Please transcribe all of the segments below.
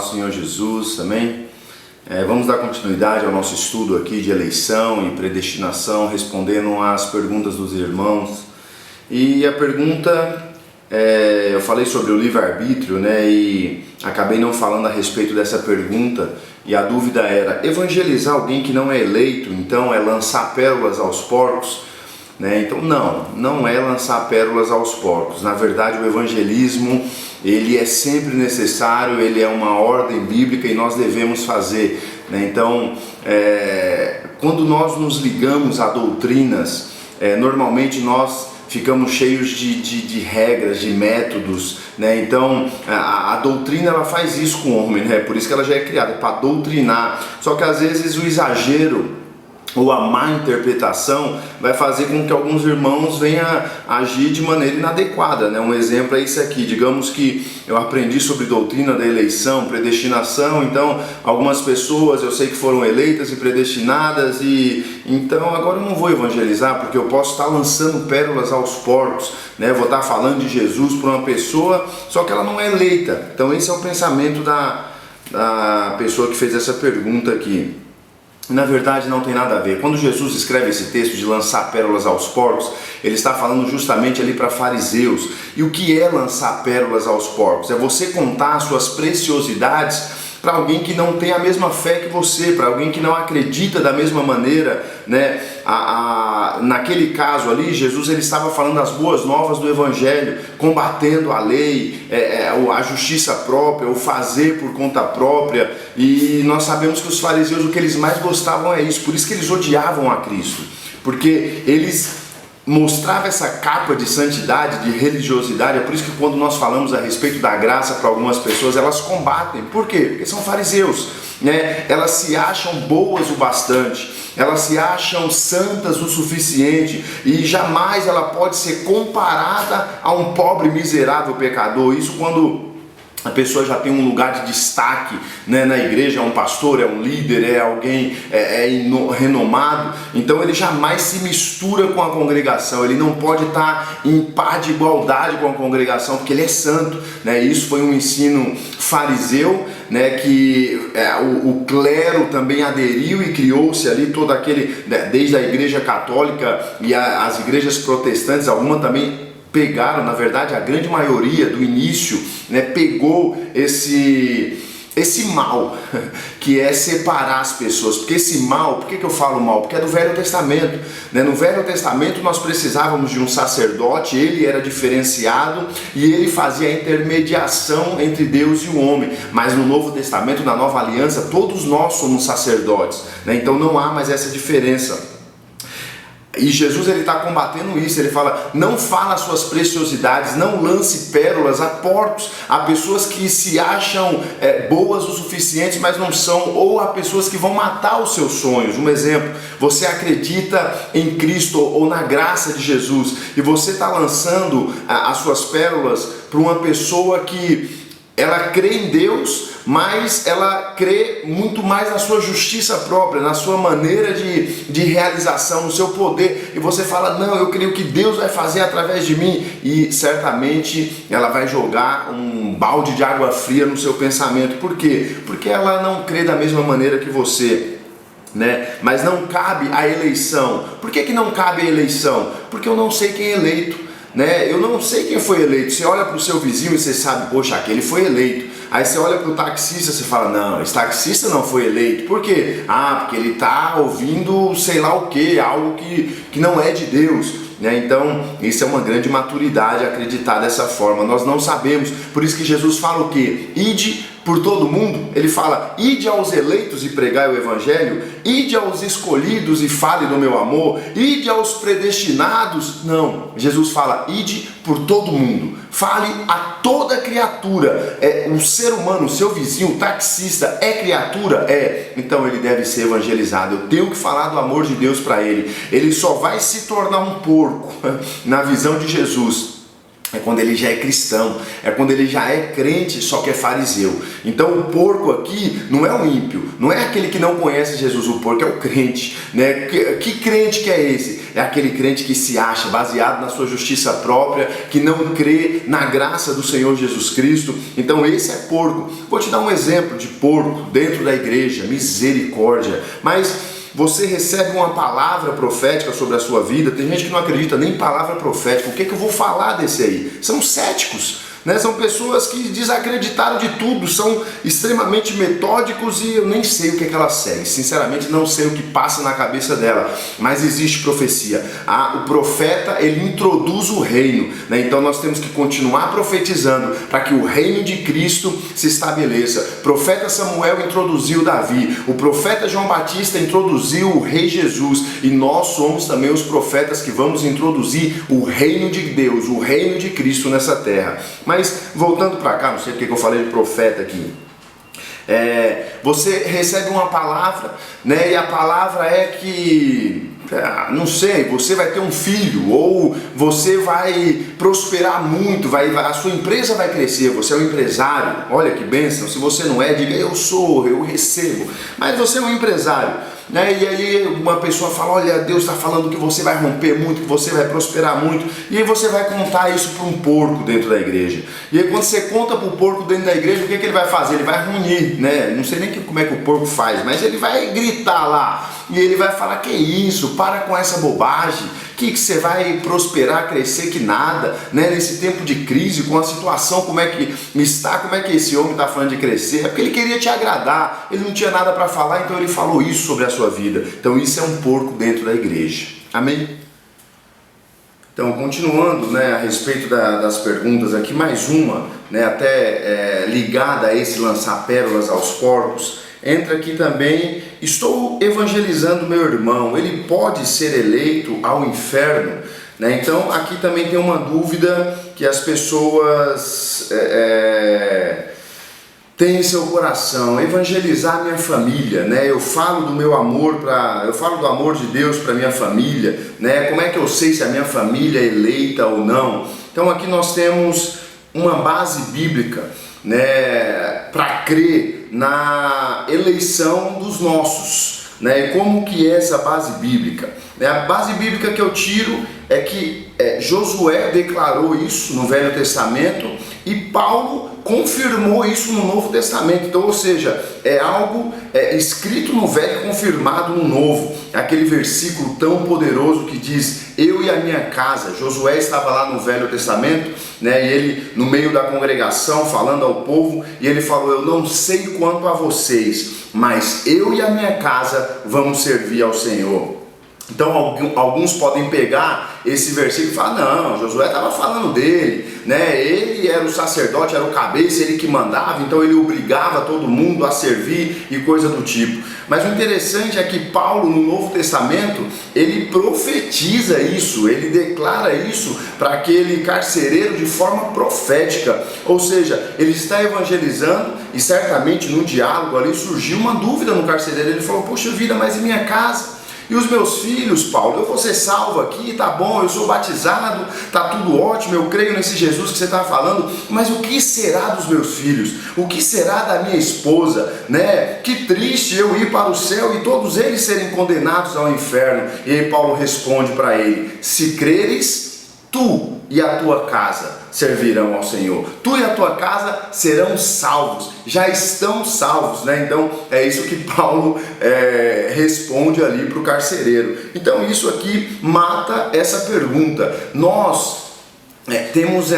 paz do Senhor Jesus, amém? Vamos dar continuidade ao nosso estudo aqui de eleição e predestinação, respondendo às perguntas dos irmãos. E a pergunta, eu falei sobre o livre-arbítrio, né? E acabei não falando a respeito dessa pergunta. E a dúvida era, evangelizar alguém que não é eleito, então é lançar pérolas aos porcos? Então não é lançar pérolas aos porcos. Na verdade, o evangelismo, ele é sempre necessário, ele é uma ordem bíblica e nós devemos fazer. Então, quando nós nos ligamos a doutrinas, normalmente nós ficamos cheios de regras, de métodos, Então a doutrina, ela faz isso com o homem, Por isso que ela já é criada, para doutrinar. Só que às vezes o exagero ou a má interpretação vai fazer com que alguns irmãos venham agir de maneira inadequada, Um exemplo é isso aqui. Digamos que eu aprendi sobre doutrina da eleição, predestinação, então algumas pessoas eu sei que foram eleitas e predestinadas, e então agora eu não vou evangelizar porque eu posso estar lançando pérolas aos porcos, Vou estar falando de Jesus para uma pessoa, só que ela não é eleita. Então esse é o pensamento da pessoa que fez essa pergunta aqui. Na verdade não tem nada a ver. Quando Jesus escreve esse texto de lançar pérolas aos porcos, ele está falando justamente ali para fariseus. E o que é lançar pérolas aos porcos? É você contar as suas preciosidades para alguém que não tem a mesma fé que você, para alguém que não acredita da mesma maneira, Naquele caso ali, Jesus ele estava falando as boas novas do Evangelho, combatendo a lei, a justiça própria, o fazer por conta própria. E nós sabemos que os fariseus, o que eles mais gostavam é isso. Por isso que eles odiavam a Cristo, porque eles mostrava essa capa de santidade, de religiosidade. É por isso que quando nós falamos a respeito da graça para algumas pessoas, elas combatem. Por quê? Porque são fariseus, Elas se acham boas o bastante, elas se acham santas o suficiente, e jamais ela pode ser comparada a um pobre miserável pecador. Isso quando a pessoa já tem um lugar de destaque, na igreja, é um pastor, é um líder, é alguém renomado. Então ele jamais se mistura com a congregação, ele não pode estar em par de igualdade com a congregação, porque ele é santo, Isso foi um ensino fariseu, que o clero também aderiu e criou-se ali todo aquele, desde a igreja católica e as igrejas protestantes, alguma também pegaram, na verdade a grande maioria do início, pegou esse mal, que é separar as pessoas. Porque esse mal, por que eu falo mal? Porque é do Velho Testamento, No Velho Testamento nós precisávamos de um sacerdote, ele era diferenciado e ele fazia a intermediação entre Deus e o homem. Mas no Novo Testamento, na Nova Aliança, todos nós somos sacerdotes, Então não há mais essa diferença. E Jesus ele está combatendo isso. Ele fala, não fala as suas preciosidades, não lance pérolas a porcos, a pessoas que se acham boas o suficiente, mas não são, ou a pessoas que vão matar os seus sonhos. Um exemplo, você acredita em Cristo ou na graça de Jesus, e você está lançando as suas pérolas para uma pessoa que ela crê em Deus, mas ela crê muito mais na sua justiça própria, na sua maneira de realização, no seu poder. E você fala, não, eu creio que Deus vai fazer através de mim. E certamente ela vai jogar um balde de água fria no seu pensamento. Por quê? Porque ela não crê da mesma maneira que você. Mas não cabe a eleição. Por que não cabe a eleição? Porque eu não sei quem é eleito. Eu não sei quem foi eleito. Você olha para o seu vizinho e você sabe, poxa, aquele foi eleito. Aí você olha para o taxista e você fala, não, esse taxista não foi eleito. Por quê? Porque ele está ouvindo sei lá o que, algo que não é de Deus. Então, isso é uma grande maturidade acreditar dessa forma. Nós não sabemos. Por isso que Jesus fala o quê? Ide por todo mundo. Ele fala, ide aos eleitos e pregai o evangelho, ide aos escolhidos e fale do meu amor, ide aos predestinados. Não, Jesus fala, ide por todo mundo, fale a toda criatura. O ser humano, o seu vizinho, o taxista é criatura? Então ele deve ser evangelizado. Eu tenho que falar do amor de Deus para ele. Ele só vai se tornar um porco na visão de Jesus É quando ele já é cristão, é quando ele já é crente, só que é fariseu. Então o porco aqui não é o ímpio, não é aquele que não conhece Jesus, o porco é o crente, né? Que crente que é esse? É aquele crente que se acha baseado na sua justiça própria, que não crê na graça do Senhor Jesus Cristo. Então esse é porco. Vou te dar um exemplo de porco dentro da igreja, misericórdia. Mas você recebe uma palavra profética sobre a sua vida. Tem gente que não acredita nem em palavra profética. O que eu vou falar desse aí? São céticos, né? São pessoas que desacreditaram de tudo, são extremamente metódicos e eu nem sei o que elas seguem. Sinceramente, não sei o que passa na cabeça dela, mas existe profecia. O profeta, ele introduz o reino, né? Então nós temos que continuar profetizando para que o reino de Cristo se estabeleça. O profeta Samuel introduziu Davi, o profeta João Batista introduziu o rei Jesus, e nós somos também os profetas que vamos introduzir o reino de Deus, o reino de Cristo nessa terra. Mas voltando para cá, não sei porque eu falei de profeta aqui. Você recebe uma palavra, né? E a palavra é que, não sei, você vai ter um filho, ou você vai prosperar muito, a sua empresa vai crescer, você é um empresário. Olha que bênção. Se você não é, diga eu sou, eu recebo. Mas você é um empresário, né? E aí uma pessoa fala, olha, Deus está falando que você vai romper muito, que você vai prosperar muito, e aí você vai contar isso para um porco dentro da igreja. E aí quando você conta para o porco dentro da igreja, o que ele vai fazer? Ele vai runir, né? Não sei nem como é que o porco faz, mas ele vai gritar lá, e ele vai falar, que isso, para com essa bobagem, que você vai prosperar, crescer, que nada, né? Nesse tempo de crise, com a situação como é que está, como é que esse homem está falando de crescer? É porque ele queria te agradar, ele não tinha nada para falar, então ele falou isso sobre a sua vida. Então isso é um porco dentro da igreja. Amém? Então, continuando, né, a respeito das perguntas aqui, mais uma, né, até ligada a esse lançar pérolas aos porcos. Entra aqui também, estou evangelizando meu irmão, ele pode ser eleito ao inferno? Né? Então aqui também tem uma dúvida que as pessoas têm em seu coração: evangelizar minha família, né? Eu falo do meu amor eu falo do amor de Deus para minha família, né? Como é que eu sei se a minha família é eleita ou não? Então aqui nós temos uma base bíblica, né, para crer na eleição dos nossos, né? E como que é essa base bíblica? A base bíblica que eu tiro é que Josué declarou isso no Velho Testamento e Paulo confirmou isso no Novo Testamento. Então, ou seja, é algo escrito no Velho e confirmado no Novo. Aquele versículo tão poderoso que diz: eu e a minha casa. Josué estava lá no Velho Testamento, né, e ele no meio da congregação falando ao povo, e ele falou: eu não sei quanto a vocês, mas eu e a minha casa vamos servir ao Senhor. Então alguns podem pegar esse versículo e falar: não, Josué estava falando dele, né? Ele era o sacerdote, era o cabeça, ele que mandava, então ele obrigava todo mundo a servir e coisa do tipo. Mas o interessante é que Paulo no Novo Testamento, ele profetiza isso, ele declara isso para aquele carcereiro de forma profética. Ou seja, ele está evangelizando e certamente no diálogo ali surgiu uma dúvida no carcereiro. Ele falou: poxa vida, mas e minha casa? E os meus filhos, Paulo? Eu vou ser salvo aqui, tá bom, eu sou batizado, tá tudo ótimo, eu creio nesse Jesus que você está falando, mas o que será dos meus filhos? O que será da minha esposa, né? Que triste eu ir para o céu e todos eles serem condenados ao inferno. E aí Paulo responde para ele: se creres, tu e a tua casa servirão ao Senhor. Tu e a tua casa serão salvos, já estão salvos, né? Então é isso que Paulo responde ali para o carcereiro. Então isso aqui mata essa pergunta. Nós temos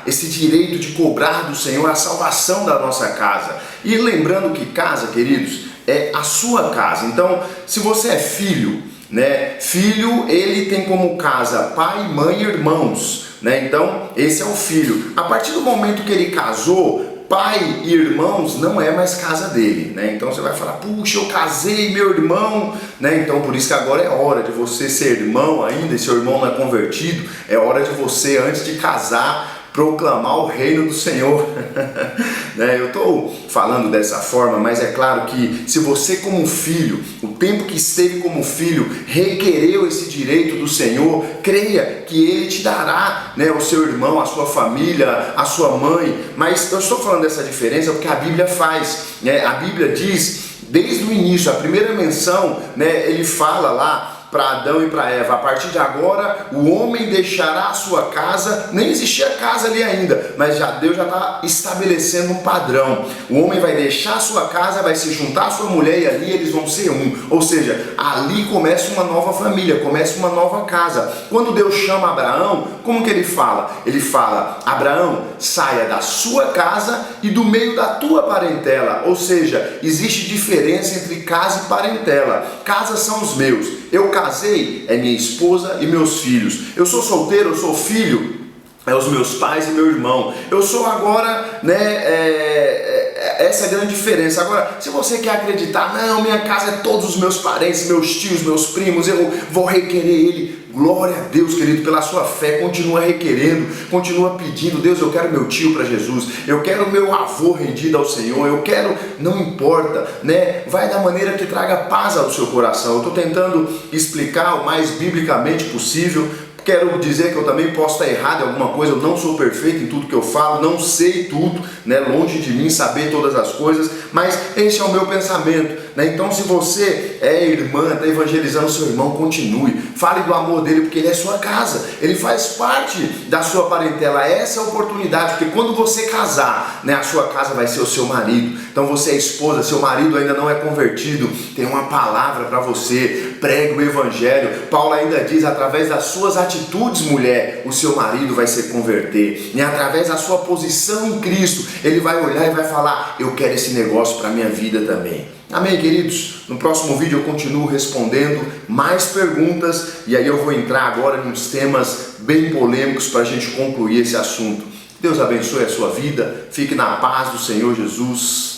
esse direito de cobrar do Senhor a salvação da nossa casa. E lembrando que casa, queridos, é a sua casa. Então, se você é filho, né? Filho, ele tem como casa pai, mãe e irmãos, né? Então esse é o filho. A partir do momento que ele casou, pai e irmãos não é mais casa dele, né? Então você vai falar: puxa, eu casei meu irmão, né? Então por isso que agora é hora de você ser irmão ainda, e seu irmão não é convertido, é hora de você, antes de casar, proclamar o reino do Senhor. Né? Eu estou falando dessa forma, mas é claro que se você como filho, o tempo que esteve como filho, requereu esse direito do Senhor, creia que Ele te dará, né, o seu irmão, a sua família, a sua mãe. Mas eu estou falando dessa diferença porque a Bíblia faz, né? A Bíblia diz, desde o início, a primeira menção, né, ele fala lá para Adão e para Eva: a partir de agora o homem deixará a sua casa. Nem existia casa ali ainda, mas Deus já está estabelecendo um padrão. O homem vai deixar a sua casa, vai se juntar à sua mulher e ali eles vão ser um. Ou seja, ali começa uma nova família, começa uma nova casa. Quando Deus chama Abraão, como que ele fala? Ele fala: Abraão, saia da sua casa e do meio da tua parentela. Ou seja, existe diferença entre casa e parentela. Casa são os meus. Eu casei, é minha esposa e meus filhos. Eu sou solteiro, eu sou filho, é os meus pais e meu irmão. Eu sou agora, né, essa é a grande diferença. Agora, se você quer acreditar, não, minha casa é todos os meus parentes, meus tios, meus primos, eu vou requerer ele. Glória a Deus, querido, pela sua fé, continua requerendo, continua pedindo: Deus, eu quero meu tio para Jesus, eu quero meu avô rendido ao Senhor, eu quero, não importa, né? Vai da maneira que traga paz ao seu coração. Eu estou tentando explicar o mais biblicamente possível. Quero dizer que eu também posso estar errado em alguma coisa, eu não sou perfeito em tudo que eu falo, não sei tudo, né? Longe de mim saber todas as coisas, mas esse é o meu pensamento, né? Então, se você é irmã, está evangelizando seu irmão, continue, fale do amor dele, porque ele é sua casa, ele faz parte da sua parentela. Essa é a oportunidade, porque quando você casar, né, a sua casa vai ser o seu marido. Então você é esposa, seu marido ainda não é convertido, tem uma palavra para você, pregue o evangelho. Paulo ainda diz: através das suas atitudes, mulher, o seu marido vai se converter, e através da sua posição em Cristo, ele vai olhar e vai falar: eu quero esse negócio para a minha vida também. Amém, queridos? No próximo vídeo eu continuo respondendo mais perguntas, e aí eu vou entrar agora em uns temas bem polêmicos para a gente concluir esse assunto. Deus abençoe a sua vida, fique na paz do Senhor Jesus.